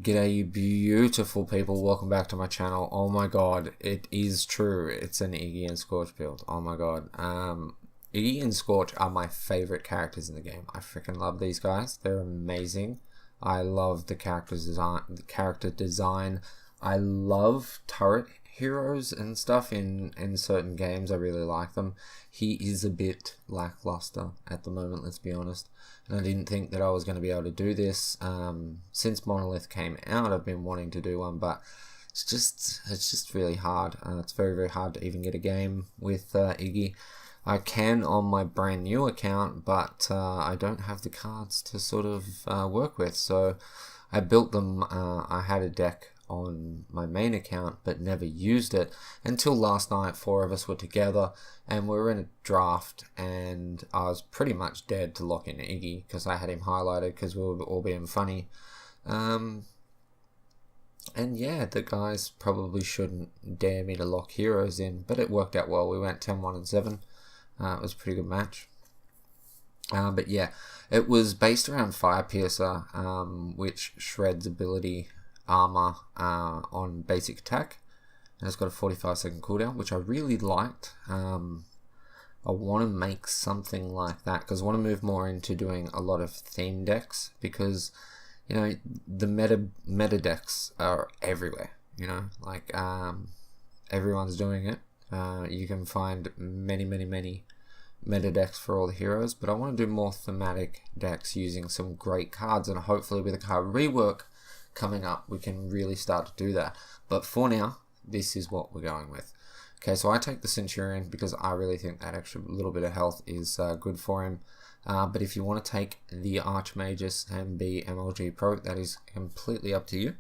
G'day beautiful people, welcome back to my channel. Oh my god, it is true, it's an Iggy and Scorch build. Oh my god. Iggy and Scorch are my favorite characters in the game. I freaking love these guys. They're amazing. I love the character design. I love turret heroes and stuff in certain games. I really like them. He is a bit lackluster at the moment, let's be honest. And I didn't think that I was going to be able to do this. Since Monolith came out, I've been wanting to do one, but it's just really hard. It's very hard to even get a game with Iggy. I can on my brand new account, but I don't have the cards to sort of work with. So I built them. I had a deck on my main account but never used it until last night. 4 of us were together and we were in a draft and I was pretty much dead to lock in Iggy because I had him highlighted because we were all being funny. And yeah, the guys probably shouldn't dare me to lock heroes in, but it worked out well. We went 10-1 and 7. It was a pretty good match. But yeah, it was based around Fire Piercer, which shreds ability armor on basic attack, and it's got a 45-second cooldown, which I really liked. I want to make something like that because I want to move more into doing a lot of theme decks, because you know the meta decks are everywhere. You know, like everyone's doing it. You can find many meta decks for all the heroes, but I want to do more thematic decks using some great cards, and hopefully with a card rework coming up we can really start to do that. But for now, this is what we're going with. Okay, so I take the Centurion because I really think that extra little bit of health is good for him. But if you want to take the Archmagus and be MLG Pro, that is completely up to you.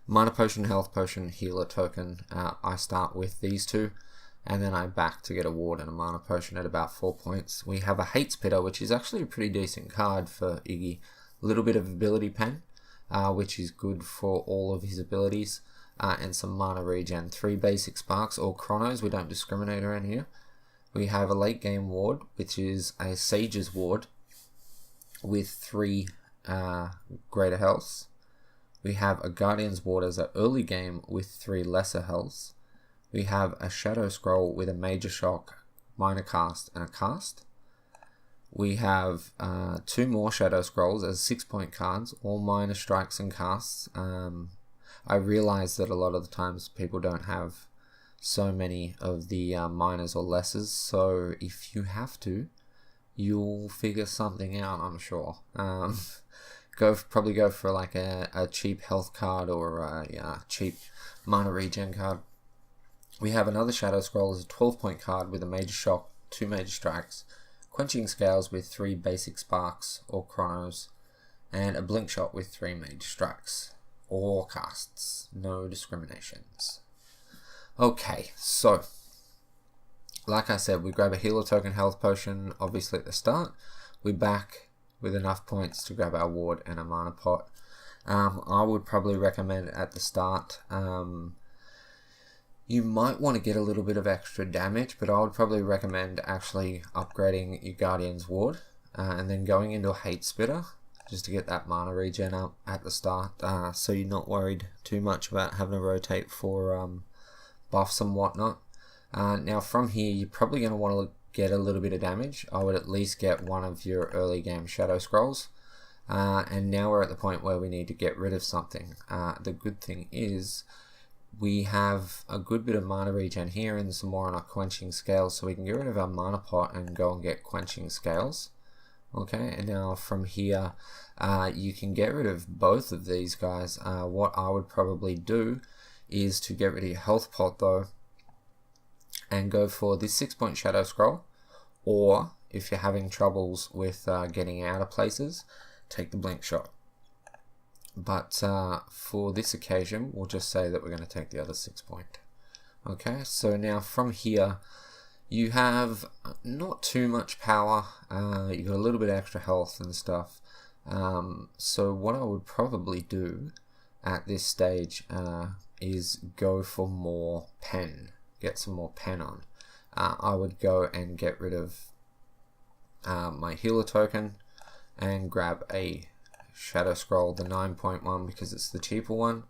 Mana Potion, Health Potion, Healer Token. I start with these two, and then I back to get a Ward and a Mana Potion at about 4 points. We have a Hate Spitter, which is actually a pretty decent card for Iggy. A little bit of Ability Pen, which is good for all of his abilities, and some mana regen. 3 basic sparks or chronos, we don't discriminate around here. We have a late game ward, which is a Sage's ward with 3 greater healths. We have a Guardian's ward as an early game with 3 lesser healths. We have a Shadow Scroll with a Major Shock, Minor Cast, and a Cast. We have 2 more Shadow Scrolls as 6-point cards, all minor strikes and casts. I realize that a lot of the times people don't have so many of the minors or lessers, so if you have to, you'll figure something out, I'm sure. Probably go for like a cheap health card or a cheap mana regen card. We have another Shadow Scroll as a 12-point card with a Major Shock, 2 Major Strikes, Quenching Scales with 3 basic sparks or chronos, and a Blink Shot with 3 Major Strikes or casts. No discriminations. Okay, so like I said, we grab a Healer Token, Health Potion obviously at the start. We back with enough points to grab our Ward and a Mana Pot. I would probably recommend at the start, you might want to get a little bit of extra damage, but I would probably recommend actually upgrading your Guardian's Ward and then going into a Hate Spitter just to get that mana regen up at the start, so you're not worried too much about having to rotate for buffs and whatnot. Now from here, you're probably going to want to get a little bit of damage. I would at least get one of your early game Shadow Scrolls. And now we're at the point where we need to get rid of something. The good thing is we have a good bit of mana regen here and some more on our Quenching Scales, so we can get rid of our Mana Pot and go and get Quenching Scales. Okay, and now from here, you can get rid of both of these guys. What I would probably do is to get rid of your Health Pot though, and go for this 6-point Shadow Scroll, or if you're having troubles with getting out of places, take the Blink Shot. But for this occasion, we'll just say that we're going to take the other 6-point. Okay, so now from here, you have not too much power. You've got a little bit of extra health and stuff. So what I would probably do at this stage is go for more pen. Get some more pen on. I would go and get rid of my Healer Token and grab a Shadow Scroll, the 9.1, because it's the cheaper one.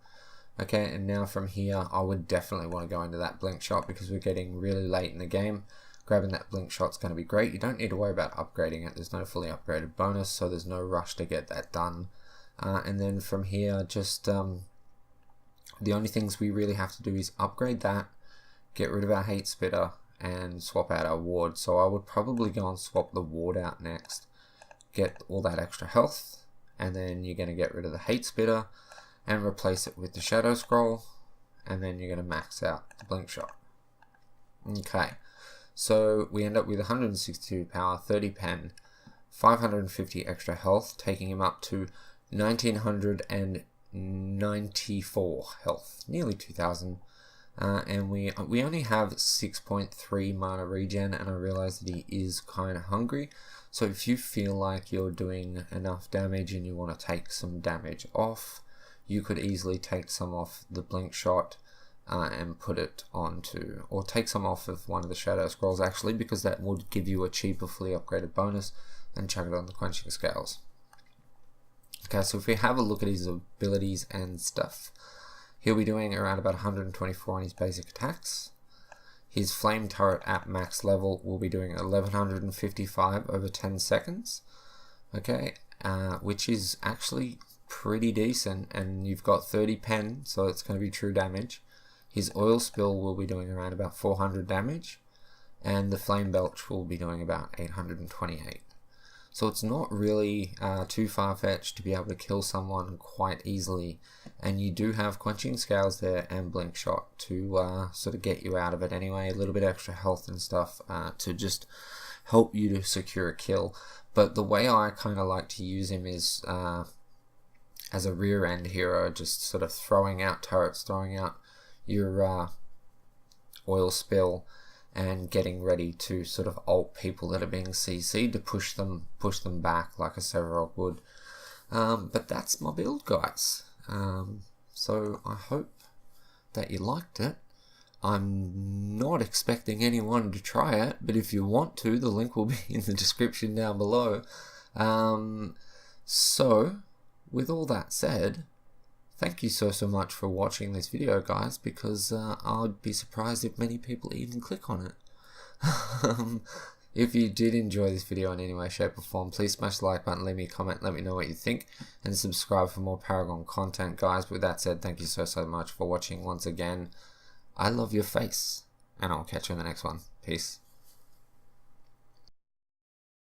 Okay, and now from here, I would definitely want to go into that blink shot because we're getting really late in the game. Grabbing that blink shot's going to be great. You don't need to worry about upgrading it. There's no fully upgraded bonus, so there's no rush to get that done. And then from here, just the only things we really have to do is upgrade that, get rid of our hate spitter, and swap out our ward. So I would probably go and swap the ward out next, get all that extra health, and then you're going to get rid of the hate spitter and replace it with the Shadow Scroll, and then you're going to max out the blink shot. Okay, so we end up with 162 power, 30 pen, 550 extra health, taking him up to 1994 health, nearly 2000. And we only have 6.3 mana regen, and I realize that he is kind of hungry. So if you feel like you're doing enough damage and you want to take some damage off, you could easily take some off the blink shot and put it onto, or take some off of one of the Shadow Scrolls actually, because that would give you a cheaper fully upgraded bonus, and chuck it on the quenching scales. Okay, so if we have a look at his abilities and stuff, he'll be doing around about 124 on his basic attacks. His flame turret at max level will be doing 1155 over 10 seconds. Okay, which is actually pretty decent, and you've got 30 pen, so it's going to be true damage. His oil spill will be doing around about 400 damage, and the flame belch will be doing about 828. So it's not really too far-fetched to be able to kill someone quite easily, and you do have quenching scales there and blink shot to sort of get you out of it anyway. A little bit extra health and stuff to just help you to secure a kill. But the way I kind of like to use him is as a rear end hero, just sort of throwing out turrets, throwing out your oil spill, and getting ready to sort of ult people that are being CC'd to push them back like a Severog would. But that's my build, guys. So I hope that you liked it. I'm not expecting anyone to try it, but if you want to, the link will be in the description down below. So with all that said, thank you so much for watching this video, guys, because I'd be surprised if many people even click on it. If you did enjoy this video in any way, shape or form, please smash the like button, leave me a comment, let me know what you think, and subscribe for more Paragon content, guys. With that said, thank you so much for watching once again. I love your face, and I'll catch you in the next one. Peace.